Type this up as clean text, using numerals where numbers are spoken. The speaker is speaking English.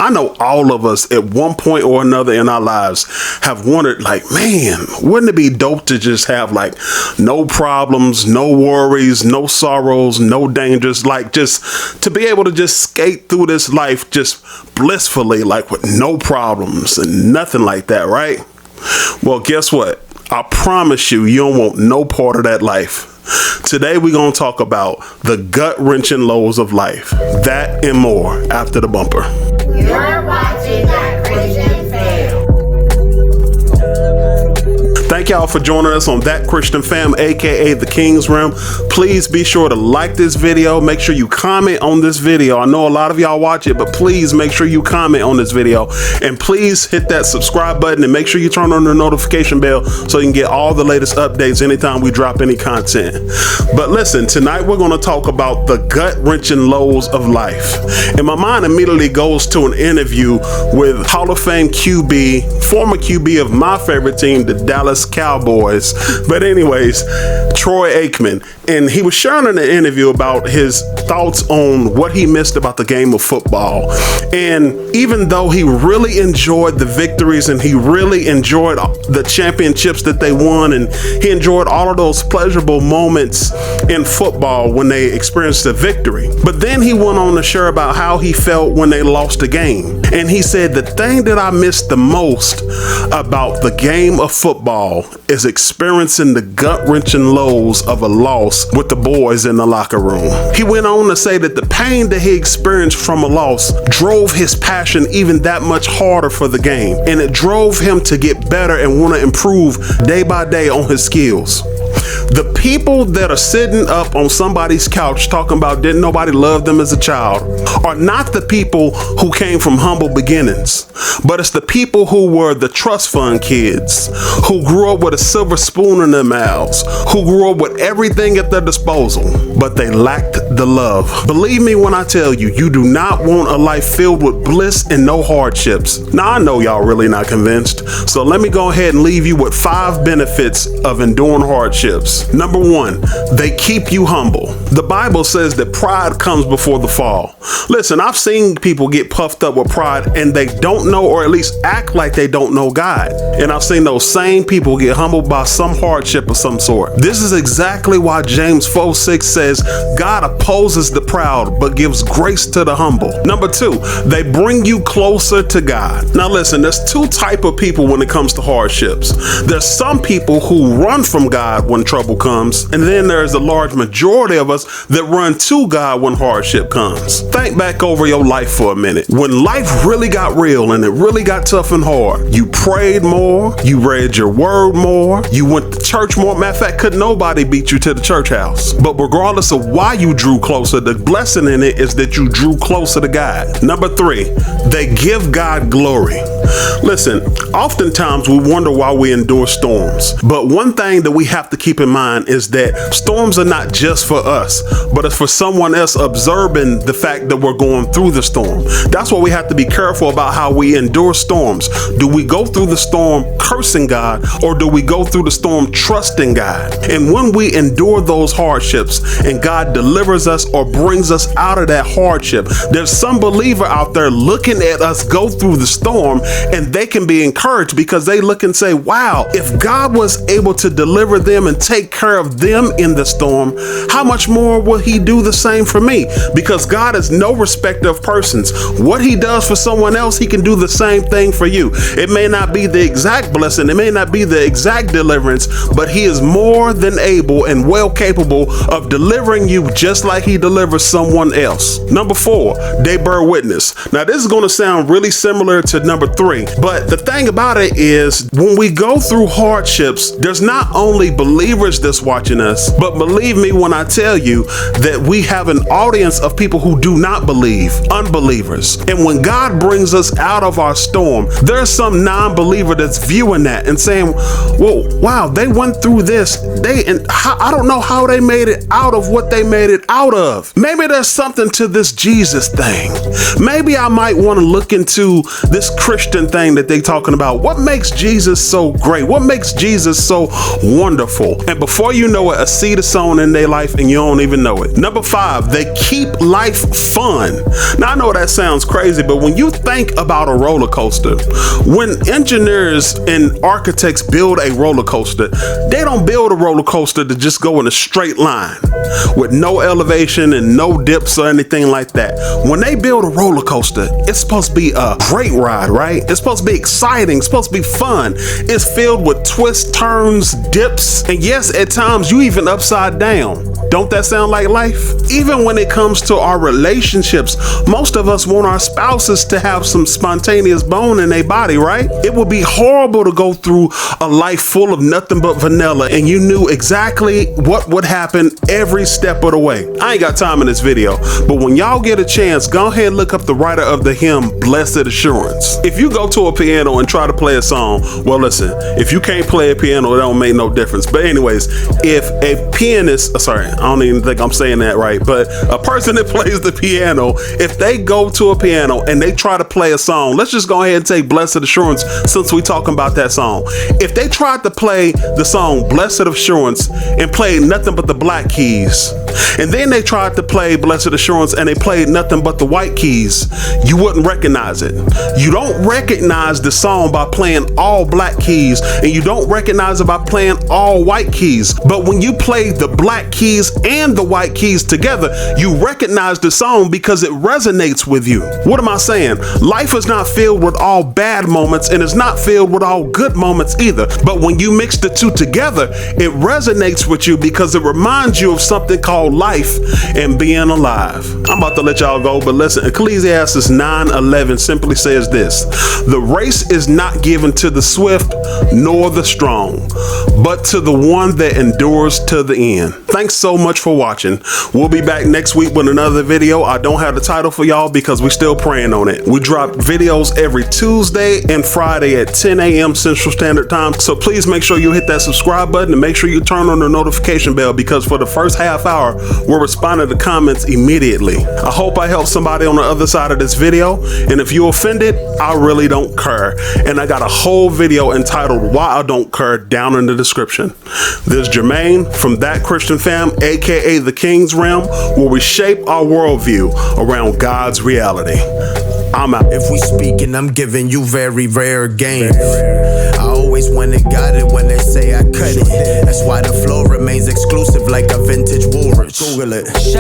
I know all of us at one point or another in our lives have wondered, like, man, wouldn't it be dope to just have like no problems, no worries, no sorrows, no dangers, like just to be able to just skate through this life just blissfully, like with no problems and nothing like that, right? Well, guess what? I promise you, you don't want no part of that life. Today, we're going to talk about the gut-wrenching lows of life. That and more after the bumper. You're watching That Christian Fam. Thank y'all for joining us on That Christian Fam, aka The King's Realm. Please be sure to like this video. Make sure you comment on this video. I know a lot of y'all watch it, but please make sure you comment on this video. And please hit that subscribe button and make sure you turn on the notification bell so you can get all the latest updates anytime we drop any content. But listen, tonight we're going to talk about the gut-wrenching lows of life. And my mind immediately goes to an interview with Hall of Fame QB, former QB of my favorite team, the Dallas Cowboys. But anyways, Troy Aikman, and he was sharing in an interview about his thoughts on what he missed about the game of football. And even though he really enjoyed the victories and he really enjoyed the championships that they won, and he enjoyed all of those pleasurable moments in football when they experienced a victory, but then he went on to share about how he felt when they lost a game. And he said, the thing that I missed the most about the game of football is experiencing the gut-wrenching lows of a loss with the boys in the locker room. He went on to say that the pain that he experienced from a loss drove his passion even that much harder for the game, and it drove him to get better and want to improve day by day on his skills. The people that are sitting up on somebody's couch talking about didn't nobody love them as a child are not the people who came from humble beginnings, but it's the people who were the trust fund kids, who grew up with a silver spoon in their mouths, who grew up with everything at their disposal, but they lacked the love. Believe me when I tell you, you do not want a life filled with bliss and no hardships. Now, I know y'all really not convinced, so let me go ahead and leave you with 5 benefits of enduring hardships. Number 1, they keep you humble. The Bible says that pride comes before the fall. Listen, I've seen people get puffed up with pride and they don't know, or at least act like they don't know God. And I've seen those same people get humbled by some hardship of some sort. This is exactly why James 4:6 says, God opposes the proud, but gives grace to the humble. Number 2, they bring you closer to God. Now listen, there's 2 types of people when it comes to hardships. There's some people who run from God when trouble comes, and then there's a large majority of us that run to God when hardship comes. Think back over your life for a minute. When life really got real and it really got tough and hard, you prayed more, you read your word more, you went to church more. Matter of fact, couldn't nobody beat you to the church house. But regardless of why you drew closer, the blessing in it is that you drew closer to God. Number 3, they give God glory. Listen, oftentimes we wonder why we endure storms, but one thing that we have to keep in mind is that storms are not just for us, but it's for someone else observing the fact that we're going through the storm. That's why we have to be careful about how we endure storms. Do we go through the storm cursing God, or do we go through the storm trusting God? And when we endure those hardships and God delivers us or brings us out of that hardship, there's some believer out there looking at us go through the storm, and they can be encouraged because they look and say, wow, if God was able to deliver them and take care of them in the storm, how much more will he do the same for me? Because God is no respecter of persons. What he does for someone else, he can do the same thing for you. It may not be the exact blessing, it may not be the exact deliverance, but he is more than able and well capable of delivering you just like he delivers someone else. Number 4, they bear witness. Now this is going to sound really similar to number 3, but the thing about it is when we go through hardships, there's not only believers that's watching us, but believe me when I tell you that we have an audience of people who do not believe, unbelievers. And when God brings us out of our storm, there's some non-believer that's viewing that and saying, well, wow, they went through this. I don't know how they made it out of what they made it out of. Maybe there's something to this Jesus thing. Maybe I might want to look into this Christian thing that they talking about. What makes Jesus so great? What makes Jesus so wonderful? And before you know it, a seed is sown in their life and you don't even know it. Number 5, they keep life fun. Now I know that sounds crazy, but when you think about a roller coaster, when engineers and architects build a roller coaster, they don't build a roller coaster to just go in a straight line with no elevation and no dips or anything like that. When they build a roller coaster, it's supposed to be a great ride, right? It's supposed to be exciting, it's supposed to be fun. It's filled with twists, turns, dips, and yes, at times you even upside down. Don't that sound like life? Even when it comes to our relationships, most of us want our spouses to have some spontaneous bone in their body, right? It would be horrible to go through a life full of nothing but vanilla and you knew exactly what would happen every step of the way. I ain't got time in this video, but when y'all get a chance, go ahead and look up the writer of the hymn, Blessed Assurance. If you go to a piano and try to play a song, well listen, if you can't play a piano, it don't make no difference. But anyways, if a pianist, I don't even think I'm saying that right, but a person that plays the piano, if they go to a piano and they try to play a song, let's just go ahead and take Blessed Assurance since we talking about that song. If they tried to play the song Blessed Assurance and played nothing but the black keys, and then they tried to play Blessed Assurance and they played nothing but the white keys, you wouldn't recognize it. You don't recognize the song by playing all black keys, and you don't recognize it by playing all white keys. But when you play the black keys and the white keys together, you recognize the song because it resonates with you. What am I saying? Life is not filled with all bad moments and it's not filled with all good moments either. But when you mix the two together, it resonates with you because it reminds you of something called life and being alive. I'm about to let y'all go, but listen, Ecclesiastes 9:11 simply says this: the race is not given to the swift nor the strong, but to the one that endures to the end. Thanks so much for watching. We'll be back next week with another video. I don't have the title for y'all because we're still praying on it. We drop videos every Tuesday and Friday at 10 a.m. Central Standard Time. So please make sure you hit that subscribe button and make sure you turn on the notification bell, because for the first half hour, we're responding to comments immediately. I hope I helped somebody on the other side of this video. And if you're offended, I really don't care. And I got a whole video entitled Why I Don't Care down in the description. This is Jermaine from That Christian Fam, aka The King's Realm, where we shape our worldview around God's reality. I'm out. If we speaking, I'm giving you very rare game. I always went and got it when they say I cut it. That's why the flow remains exclusive like a vintage Woolrich. Google it.